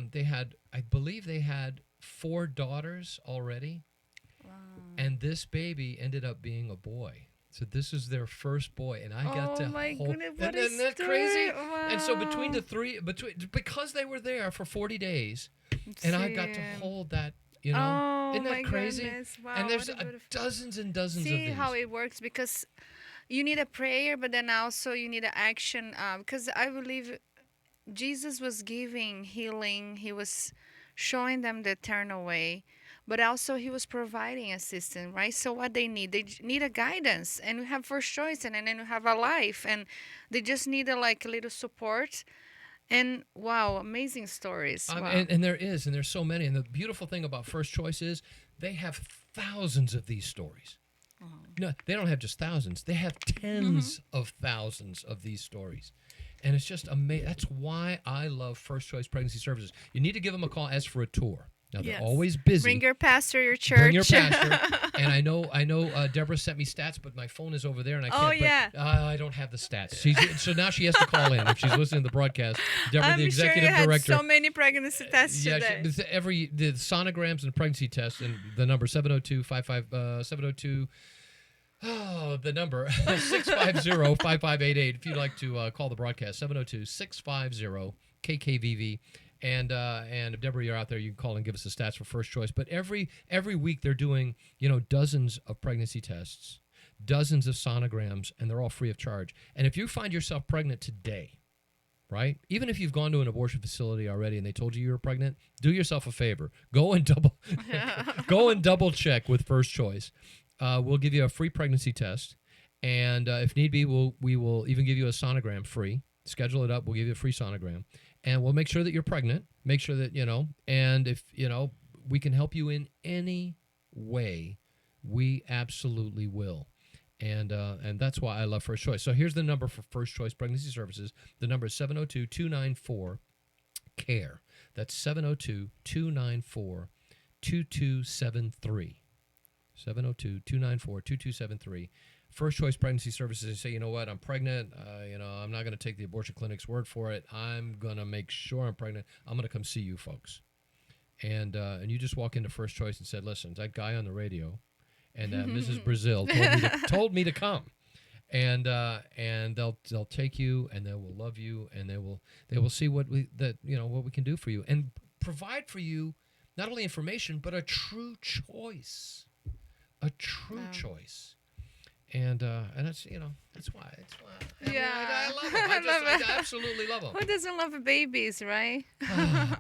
believe they had 4 daughters already. Wow. And this baby ended up being a boy. So this is their first boy, and I got to hold. Isn't that crazy?
Wow.
And so between the three, because they were there for 40 days, and I got to hold that. Isn't that crazy?
Goodness. Wow,
and there's dozens and dozens of these.
See how it works, because you need a prayer, but then also you need an action. Because I believe Jesus was giving healing. He was showing them the eternal way. But also he was providing assistance, right? So what they need a guidance, and we have first choice, and then we have a life, and they just need a little support. And wow, amazing stories. Wow.
And there's so many. And the beautiful thing about First Choice is they have thousands of these stories. Oh. No, they don't have just thousands. They have tens of thousands of these stories. And it's just amazing. That's why I love First Choice Pregnancy Services. You need to give them a call, ask for a tour. Now, they're always busy.
Bring your pastor, your church.
Bring your pastor. And I know. Deborah sent me stats, but my phone is over there, and I can't.
Oh, yeah.
I don't have the stats. So now she has to call in if she's listening to the broadcast. Deborah, the executive
director.
director.
So many pregnancy tests today.
The sonograms and pregnancy tests, and the number 702-55. Oh, the number 650-5588. If you'd like to call the broadcast, 702-650-KKVV. And if Deborah, you're out there, you can call and give us the stats for First Choice. But every week they're doing dozens of pregnancy tests, dozens of sonograms, and they're all free of charge. And if you find yourself pregnant today, right? Even if you've gone to an abortion facility already and they told you were pregnant, do yourself a favor. Go and double check with First Choice. We'll give you a free pregnancy test, and if need be, we will even give you a sonogram free. Schedule it up. We'll give you a free sonogram. And we'll make sure that you're pregnant, make sure that, and if, we can help you in any way, we absolutely will. And that's why I love First Choice. So here's the number for First Choice Pregnancy Services. The number is 702-294-CARE. That's 702-294-2273. 702-294-2273. First Choice Pregnancy Services, they say, you know what, I'm pregnant. I'm not going to take the abortion clinic's word for it. I'm going to make sure I'm pregnant. I'm going to come see you folks. And you just walk into First Choice and said, listen, that guy on the radio and Mrs. Brazil told me to come. And they'll take you, and they will love you, and they will see what we can do for you and provide for you not only information but a true choice. A true choice. And that's why I love them. I absolutely love them.
Who doesn't love babies, right?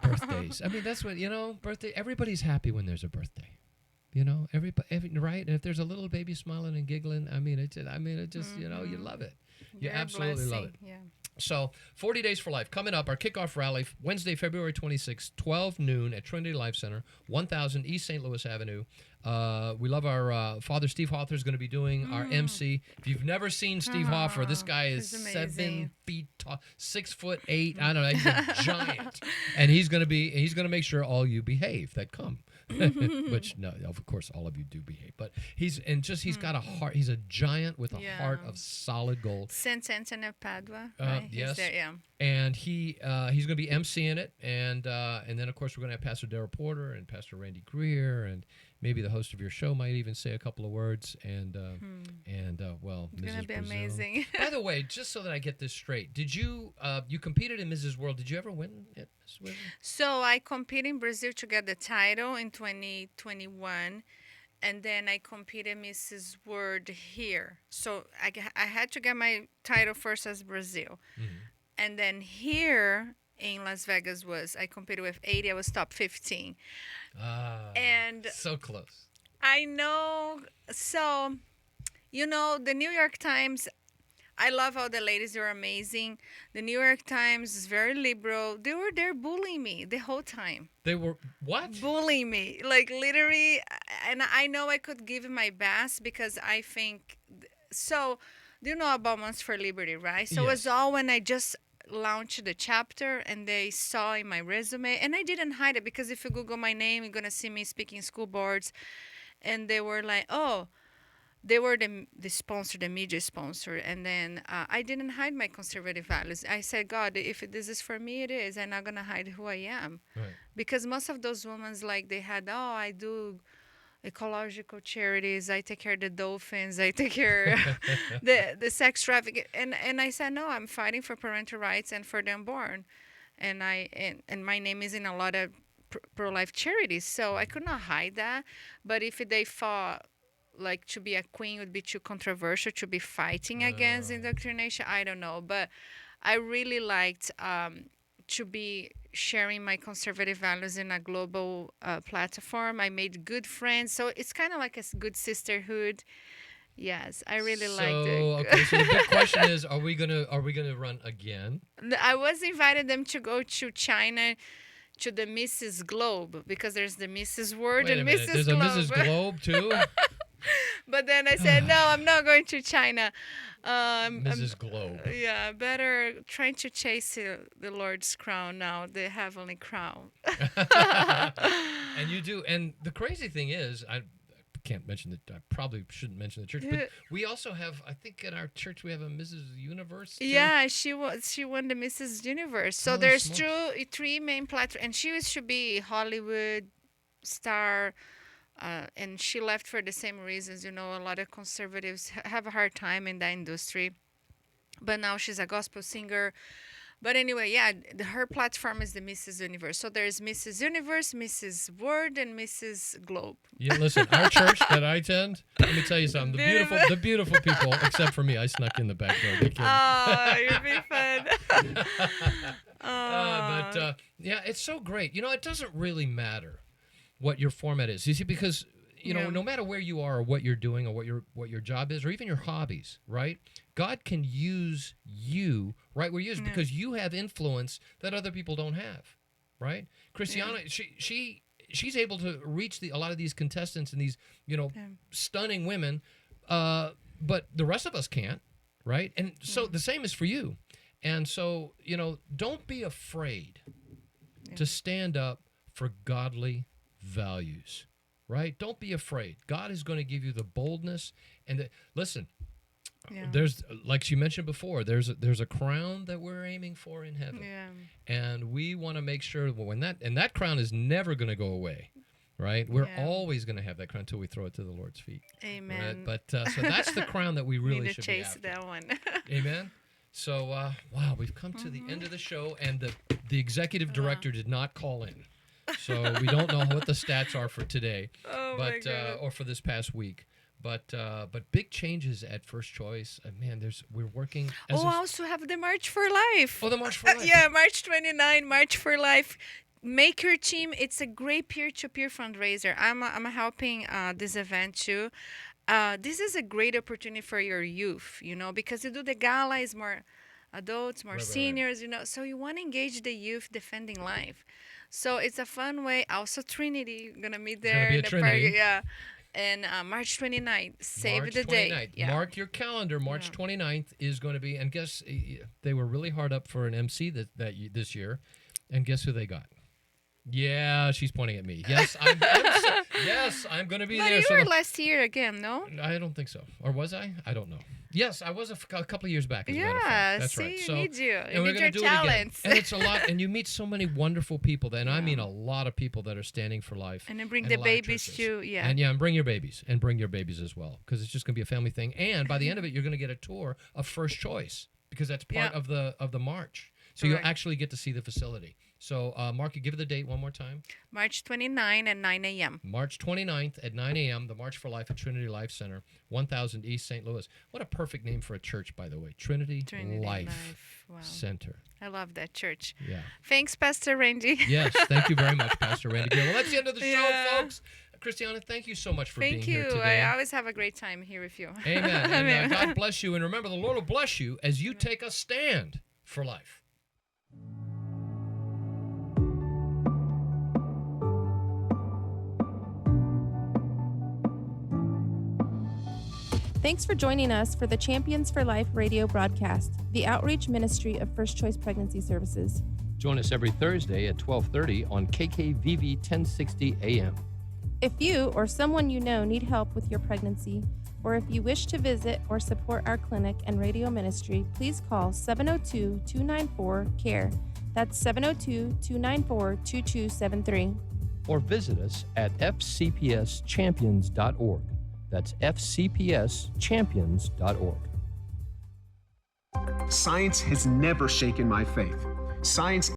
Birthdays. I mean, that's what birthday. Everybody's happy when there's a birthday. Everybody, right? And if there's a little baby smiling and giggling, it just you love it. You absolutely love it. Yeah. So 40 Days for Life coming up. Our kickoff rally Wednesday, February 26th, 12 noon at Trinity Life Center, 1000 East St. Louis Avenue. We love our Father Steve Hoffer is going to be doing our MC. If you've never seen Steve Hoffer, this guy is 7 feet tall, 6'8". I don't know, he's a giant, and he's going to make sure all you behave that come. Which no, of course all of you do behave, but he's got a heart. He's a giant with a heart of solid gold.
Saint Anthony of Padua. Right?
Yes,
there,
And he's going to be emceeing it, and then of course we're going to have Pastor Darrell Porter and Pastor Randy Greer, and maybe the host of your show might even say a couple of words, and well,
It's
Mrs.
gonna be
Brazil.
amazing.
By the way, just so that I get this straight, did you you competed in Mrs. World? Did you ever win it, Mrs. World?
So I competed in Brazil to get the title in 2021, and then I competed Mrs. World here. So I had to get my title first as Brazil, and then here in Las Vegas I competed with 80. I was top 15, and
So close.
I know. So, the New York Times. I love all the ladies. They're amazing. The New York Times is very liberal. They were there bullying me the whole time.
They were what?
Bullying me, like literally. And I know I could give my best because I think. So, do you know about Months for Liberty, right? So it was
Yes.
all when I just launched the chapter and they saw in my resume. And I didn't hide it because if you Google my name, you're going to see me speaking school boards. And they were like, oh, they were the sponsor, the media sponsor. And then I didn't hide my conservative values. I said, God, if this is for me, it is. I'm not going to hide who I am.
Right.
Because most of those women, like, they had, I do ecological charities. I take care of the dolphins. I take care the sex trafficking. And I said, no, I'm fighting for parental rights and for the unborn. And my name is in a lot of pro-life charities. So I could not hide that. But if they thought like to be a queen would be too controversial to be fighting against indoctrination, I don't know. But I really liked to be sharing my conservative values in a global platform. I made good friends. So it's kind of like a good sisterhood. Yes, I really liked it.
Okay, so the big question is, are we gonna run again?
I was invited them to go to China to the Mrs. Globe because there's the Mrs. World
Wait a
and
minute.
Mrs.
There's
Globe.
a Mrs. Globe too.
But then I said, no, I'm not going to China.
Mrs. Globe.
Yeah, better trying to chase the Lord's crown now, the heavenly crown.
And you do. And the crazy thing is, I can't mention that. I probably shouldn't mention the church, but we also have. I think in our church we have a Mrs. Universe. Too.
Yeah, she won the Mrs. Universe. So
Holy
there's
smokes.
three main platforms, and she used to be Hollywood star. And she left for the same reasons. A lot of conservatives have a hard time in that industry. But now she's a gospel singer. But anyway, yeah, her platform is the Mrs. Universe. So there's Mrs. Universe, Mrs. World, and Mrs. Globe.
Yeah, listen, our church that I attend, let me tell you something. The beautiful people, except for me, I snuck in the back door. They kidding.
Oh, you'd be fun.
But yeah, it's so great. It doesn't really matter what your format is. You see, because no matter where you are or what you're doing or what your job is or even your hobbies, right? God can use you right where you is because you have influence that other people don't have, right? Christiana, she's able to reach a lot of these contestants and these stunning women, but the rest of us can't, right? And so the same is for you. And so don't be afraid to stand up for godly values, right? Don't be afraid. God is going to give you the boldness and listen. There's, like she mentioned before, there's a crown that we're aiming for in heaven, and we want to make sure that crown is never going to go away, right? We're always going to have that crown until we throw it to the Lord's feet.
Amen.
Right? But so that's the crown that we really
Need to
should
chase
be after.
that one.
Amen. So wow, we've come to the end of the show, and the executive director did not call in. So we don't know what the stats are for today, or for this past week. But big changes at First Choice. Man, we're working.
I also have the March for Life.
Oh, the March for Life.
Yeah, March 29, March for Life. Make your team. It's a great peer-to-peer fundraiser. I'm helping this event too. This is a great opportunity for your youth, because you do the gala is more adults, more seniors, So you want to engage the youth defending life. So it's a fun way. Also, Trinity, gonna meet there.
It's gonna be a Trinity.
Yeah. And March 29th, save
March
the
29th.
date. Yeah.
Mark your calendar. March 29th is going to be, and guess they were really hard up for an MC this year, and guess who they got? Yeah, she's pointing at me. Yes, I'm going to be
But
there.
you were last year again, no?
I don't think so. Or was I? I don't know. Yes, I was a couple of years back. As a matter of
Yeah,
fact. That's
see,
right.
you
So,
need you.
and
You
we're
need
gonna
your
do it again.
talents.
And it's a lot, and you meet so many wonderful people. Then I mean, a lot of people that are standing for life.
And then bring
and
the
a lot of
babies
churches.
too. Yeah.
And bring your babies, as well, because it's just gonna be a family thing. And by the end of it, you're gonna get a tour of First Choice, because that's part of the march. So you'll
Correct.
actually get to see the facility. So, Mark, you give it the date one more time.
March 29 at 9 a.m.
March 29th at 9 a.m., the March for Life at Trinity Life Center, 1000 East St. Louis. What a perfect name for a church, by the way. Trinity Life
Wow.
Center.
I love that church.
Yeah.
Thanks, Pastor Randy.
Yes, thank you very much, Pastor Randy Gill. Well, that's the end of the show,
Yeah.
folks. Christiana, thank you so much for
Thank
being here
you.
today.
I always have a great time here with you.
Amen. And God bless you. And remember, the Lord will bless you as you take a stand for life.
Thanks for joining us for the Champions for Life radio broadcast, the outreach ministry of First Choice Pregnancy Services.
Join us every Thursday at 12:30 on KKVV 1060 AM.
If you or someone you know need help with your pregnancy, or if you wish to visit or support our clinic and radio ministry, please call 702-294-CARE. That's 702-294-2273.
Or visit us at fcpschampions.org. That's fcpschampions.org.
Science has never shaken my faith. Science